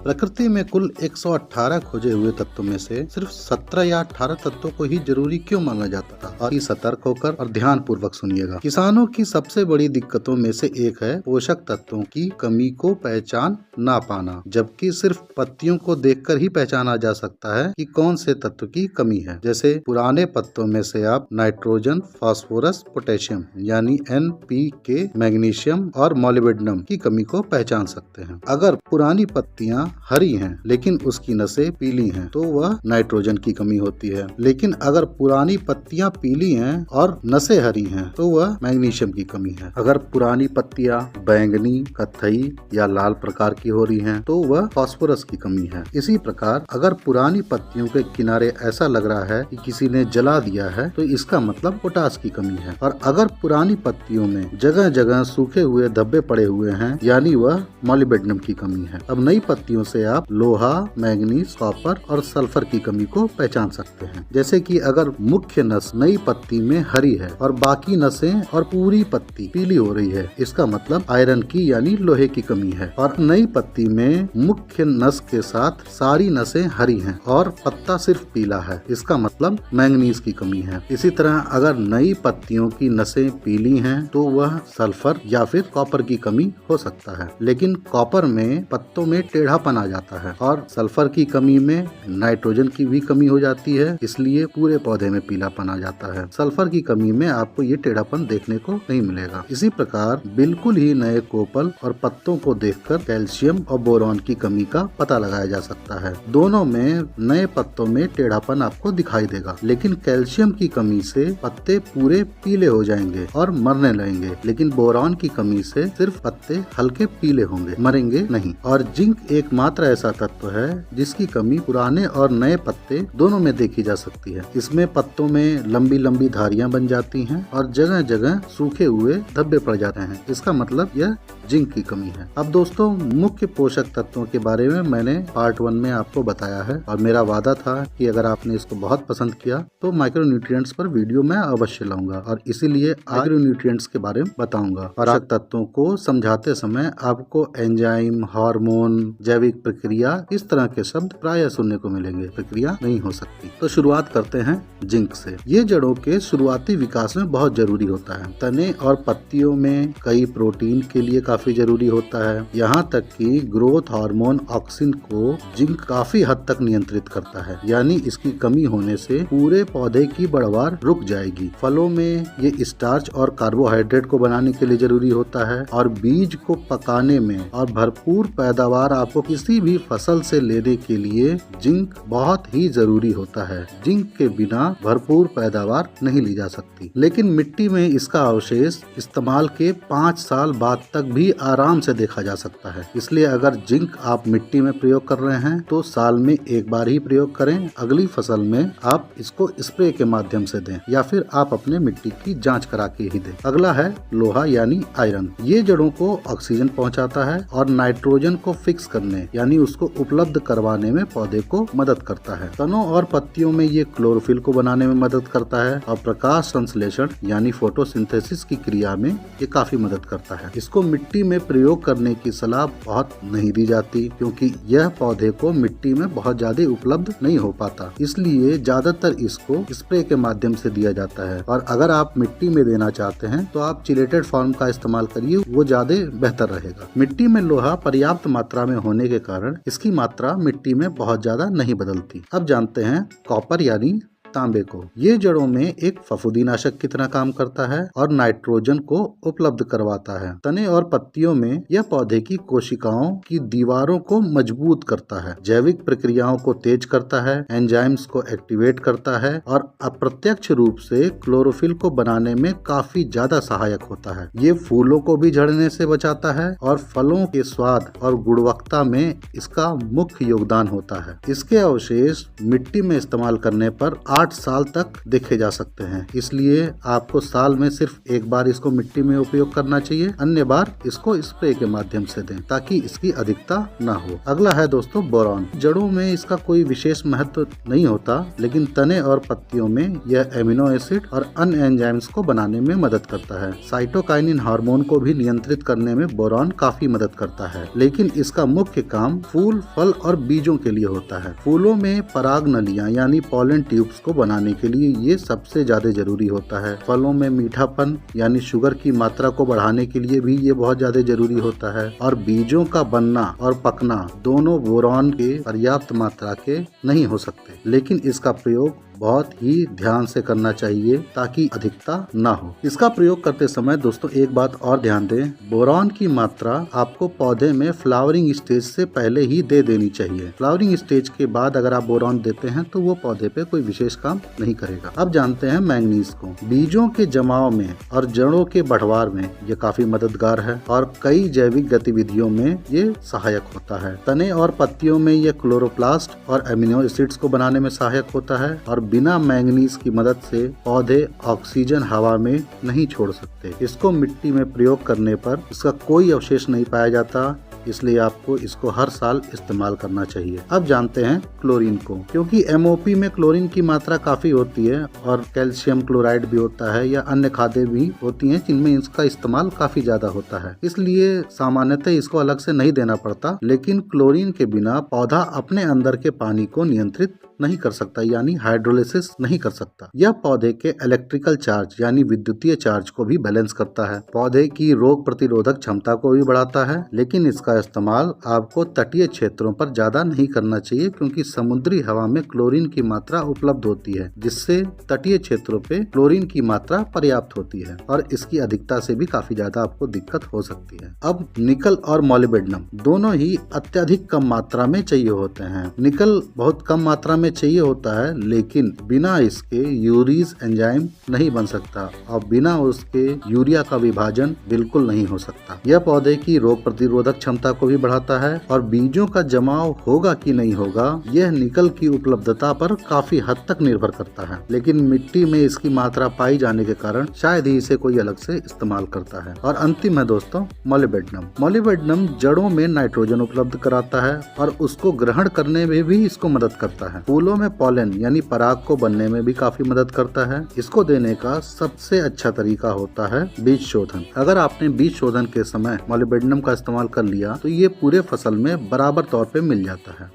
प्रकृति में कुल 118 खोजे हुए तत्वों में से सिर्फ 17 या 18 तत्वों को ही जरूरी क्यों माना जाता था? और सतर्क होकर और ध्यान पूर्वक सुनिएगा। किसानों की सबसे बड़ी दिक्कतों में से एक है पोषक तत्वों की कमी को पहचान ना पाना, जबकि सिर्फ पत्तियों को देखकर ही पहचाना जा सकता है कि कौन से तत्व की कमी है। जैसे पुराने पत्तों में से आप नाइट्रोजन, फास्फोरस, पोटेशियम यानी NPK, मैग्नीशियम और मॉलिब्डेनम की कमी को पहचान सकते हैं। अगर पुरानी पत्तियां हरी हैं लेकिन उसकी नसें पीली हैं तो वह नाइट्रोजन की कमी होती है। लेकिन अगर पुरानी पत्तियां पीली हैं और नसें हरी हैं तो वह मैग्नीशियम की कमी है। अगर पुरानी पत्तियां बैंगनी, कत्थई या लाल प्रकार की हो रही हैं तो वह फास्फोरस की कमी है। इसी प्रकार अगर पुरानी पत्तियों के किनारे ऐसा लग रहा है कि किसी ने जला दिया है तो इसका मतलब पोटास की कमी है। और अगर पुरानी पत्तियों में जगह जगह सूखे हुए धब्बे पड़े हुए हैं यानी वह मॉलिब्डेनम की कमी है। अब नई पत्तियों से आप लोहा, मैग्नीज, कॉपर और सल्फर की कमी को पहचान सकते हैं। जैसे कि अगर मुख्य नस नई पत्ती में हरी है और बाकी नसें और पूरी पत्ती पीली हो रही है, इसका मतलब आयरन की यानी लोहे की कमी है। और नई पत्ती में मुख्य नस के साथ सारी नसें हरी हैं और पत्ता सिर्फ पीला है, इसका मतलब मैंगनीज की कमी है। इसी तरह अगर नई पत्तियों की नसें पीली हैं तो वह सल्फर या फिर कॉपर की कमी हो सकता है। लेकिन कॉपर में पत्तों में टेढ़ापन आ जाता है और सल्फर की कमी में नाइट्रोजन की भी कमी हो जाती है, इसलिए पूरे पौधे में पीलापन आ जाता है। सल्फर की कमी में आपको ये टेढ़ापन देखने को नहीं मिलेगा। इसी प्रकार बिल्कुल ही नए कोपल और पत्तों को देखकर कैल्शियम और बोरॉन की कमी का पता लगाया जा सकता है। दोनों में नए पत्तों में टेढ़ापन आपको दिखाई देगा, लेकिन कैल्शियम की कमी से पत्ते पूरे पीले हो जाएंगे और मरने लगेंगे। लेकिन बोरॉन की कमी से सिर्फ पत्ते हल्के पीले होंगे, मरेंगे नहीं। और जिंक एकमात्र ऐसा तत्व है जिसकी कमी पुराने और नए पत्ते दोनों में देखी जा सकती है। इसमें पत्तों में लंबी लंबी धारियां बन जाती हैं और जगह जगह सूखे हुए धब्बे पड़ जाते हैं, इसका मतलब यह जिंक की कमी है। अब दोस्तों, मुख्य पोषक तत्वों के बारे में मैंने पार्ट 1 में आपको बताया है और मेरा वादा था कि अगर आपने इसको बहुत पसंद किया तो माइक्रोन्यूट्रिएंट्स पर वीडियो मैं अवश्य लाऊंगा और इसीलिए माइक्रोन्यूट्रिएंट्स के बारे में बताऊंगा। पोषक तत्वों को समझाते समय आपको एंजाइम, हार्मोन, जैविक प्रक्रिया इस तरह के शब्द प्राय सुनने को मिलेंगे। प्रक्रिया नहीं हो सकती। तो शुरुआत करते हैं जिंक से। ये जड़ों के शुरुआती विकास में बहुत जरूरी होता है। तने और पत्तियों में कई प्रोटीन के लिए काफी जरूरी होता है। यहाँ तक कि ग्रोथ हार्मोन ऑक्सिन को जिंक काफी हद तक नियंत्रित करता है, यानी इसकी कमी होने से पूरे पौधे की बढ़वार रुक जाएगी। फलों में ये स्टार्च और कार्बोहाइड्रेट को बनाने के लिए जरूरी होता है और बीज को पकाने में और भरपूर पैदावार आपको किसी भी फसल से लेने के लिए जिंक बहुत ही जरूरी होता है। जिंक के बिना भरपूर पैदावार नहीं ली जा सकती। लेकिन मिट्टी में इसका अवशेष इस्तेमाल के 5 साल बाद तक भी आराम से देखा जा सकता है। इसलिए अगर जिंक आप मिट्टी में प्रयोग कर रहे हैं तो साल में एक बार ही प्रयोग करें। अगली फसल में आप इसको स्प्रे के माध्यम से दें या फिर आप अपने मिट्टी की जांच करा के ही दें। अगला है लोहा यानी आयरन। ये जड़ों को ऑक्सीजन पहुंचाता है और नाइट्रोजन को फिक्स करने यानी उसको उपलब्ध करवाने में पौधे को मदद करता है। तनों और पत्तियों में ये क्लोरोफिल को बनाने में मदद करता है और प्रकाश संश्लेषण यानी फोटोसिंथेसिस की क्रिया में ये काफी मदद करता है। इसको मिट्टी में प्रयोग करने की सलाह बहुत नहीं दी जाती क्योंकि यह पौधे को मिट्टी में बहुत ज्यादा उपलब्ध नहीं हो पाता, इसलिए ज्यादातर इसको स्प्रे के माध्यम से दिया जाता है। और अगर आप मिट्टी में देना चाहते हैं तो आप चिलेटेड फॉर्म का इस्तेमाल करिए, वो ज्यादा बेहतर रहेगा। मिट्टी में लोहा पर्याप्त मात्रा में होने के कारण इसकी मात्रा मिट्टी में बहुत ज्यादा नहीं बदलती। अब जानते हैं कॉपर यानी तांबे को। ये जड़ों में एक फफूंदीनाशक की तरह काम करता है और नाइट्रोजन को उपलब्ध करवाता है। तने और पत्तियों में यह पौधे की कोशिकाओं की दीवारों को मजबूत करता है, जैविक प्रक्रियाओं को तेज करता है, एंजाइम्स को एक्टिवेट करता है और अप्रत्यक्ष रूप से क्लोरोफिल को बनाने में काफी ज्यादा सहायक होता है। ये फूलों को भी झड़ने से बचाता है और फलों के स्वाद और गुणवत्ता में इसका मुख्य योगदान होता है। इसके अवशेष मिट्टी में इस्तेमाल करने पर 8 साल तक देखे जा सकते हैं। इसलिए आपको साल में सिर्फ एक बार इसको मिट्टी में उपयोग करना चाहिए, अन्य बार इसको स्प्रे के माध्यम से दें ताकि इसकी अधिकता न हो। अगला है दोस्तों बोरॉन। जड़ों में इसका कोई विशेष महत्व नहीं होता, लेकिन तने और पत्तियों में यह एमिनो एसिड और अन्य एंजाइम्स को बनाने में मदद करता है। साइटोकाइनिन हार्मोन को भी नियंत्रित करने में बोरॉन काफी मदद करता है, लेकिन इसका मुख्य काम फूल, फल और बीजों के लिए होता है। फूलों में पराग नलियां यानी पॉलन ट्यूब्स को बनाने के लिए ये सबसे ज्यादा जरूरी होता है। फलों में मीठापन यानी शुगर की मात्रा को बढ़ाने के लिए भी ये बहुत ज्यादा जरूरी होता है। और बीजों का बनना और पकना दोनों बोरॉन के पर्याप्त मात्रा के नहीं हो सकते, लेकिन इसका प्रयोग बहुत ही ध्यान से करना चाहिए ताकि अधिकता ना हो। इसका प्रयोग करते समय दोस्तों एक बात और ध्यान दें, बोरॉन की मात्रा आपको पौधे में फ्लावरिंग स्टेज से पहले ही दे देनी चाहिए। फ्लावरिंग स्टेज के बाद अगर आप बोरॉन देते हैं तो वो पौधे पे कोई विशेष काम नहीं करेगा। अब जानते हैं मैंगनीज को। बीजों के जमाव में और जड़ों के बढ़वार में ये काफी मददगार है और कई जैविक गतिविधियों में ये सहायक होता है। तने और पत्तियों में ये क्लोरोप्लास्ट और एमिनो एसिड्स को बनाने में सहायक होता है और बिना मैंगनीज की मदद से पौधे ऑक्सीजन हवा में नहीं छोड़ सकते। इसको मिट्टी में प्रयोग करने पर इसका कोई अवशेष नहीं पाया जाता, इसलिए आपको इसको हर साल इस्तेमाल करना चाहिए। अब जानते हैं क्लोरीन को। क्योंकि एमओपी में क्लोरीन की मात्रा काफी होती है और कैल्शियम क्लोराइड भी होता है या अन्य खादें भी होती हैं जिनमें इसका इस्तेमाल काफी ज्यादा होता है, इसलिए सामान्यतः इसको अलग से नहीं देना पड़ता। लेकिन क्लोरीन के बिना पौधा अपने अंदर के पानी को नियंत्रित नहीं कर सकता, यानी हाइड्रोलिसिस नहीं कर सकता। यह पौधे के इलेक्ट्रिकल चार्ज यानी विद्युतीय चार्ज को भी बैलेंस करता है। पौधे की रोग प्रतिरोधक क्षमता को भी बढ़ाता है, लेकिन इसका इस्तेमाल आपको तटीय क्षेत्रों पर ज्यादा नहीं करना चाहिए क्योंकि समुद्री हवा में क्लोरीन की मात्रा उपलब्ध होती है, जिससे तटीय क्षेत्रों पे क्लोरीन की मात्रा पर्याप्त होती है और इसकी अधिकता से भी काफी ज्यादा आपको दिक्कत हो सकती है। अब निकल और मोलिब्डेनम दोनों ही अत्यधिक कम मात्रा में चाहिए होते हैं। निकल बहुत कम मात्रा में चाहिए होता है, लेकिन बिना इसके यूरीज एंजाइम नहीं बन सकता और बिना उसके यूरिया का विभाजन बिल्कुल नहीं हो सकता। यह पौधे की रोग प्रतिरोधक क्षमता को भी बढ़ाता है और बीजों का जमाव होगा कि नहीं होगा यह निकल की उपलब्धता पर काफी हद तक निर्भर करता है, लेकिन मिट्टी में इसकी मात्रा पाई जाने के कारण शायद ही इसे कोई अलग से इस्तेमाल करता है। और अंतिम है दोस्तों मोलिब्डेनम। मोलिब्डेनम जड़ों में नाइट्रोजन उपलब्ध कराता है और उसको ग्रहण करने में भी इसको मदद करता है। फूलों में पॉलन यानी पराग को बनने में भी काफी मदद करता है। इसको देने का सबसे अच्छा तरीका होता है बीज शोधन। अगर आपने बीज शोधन के समय मोलिब्डेनम का इस्तेमाल कर लिया तो ये पूरे फसल में बराबर तौर पे मिल जाता है।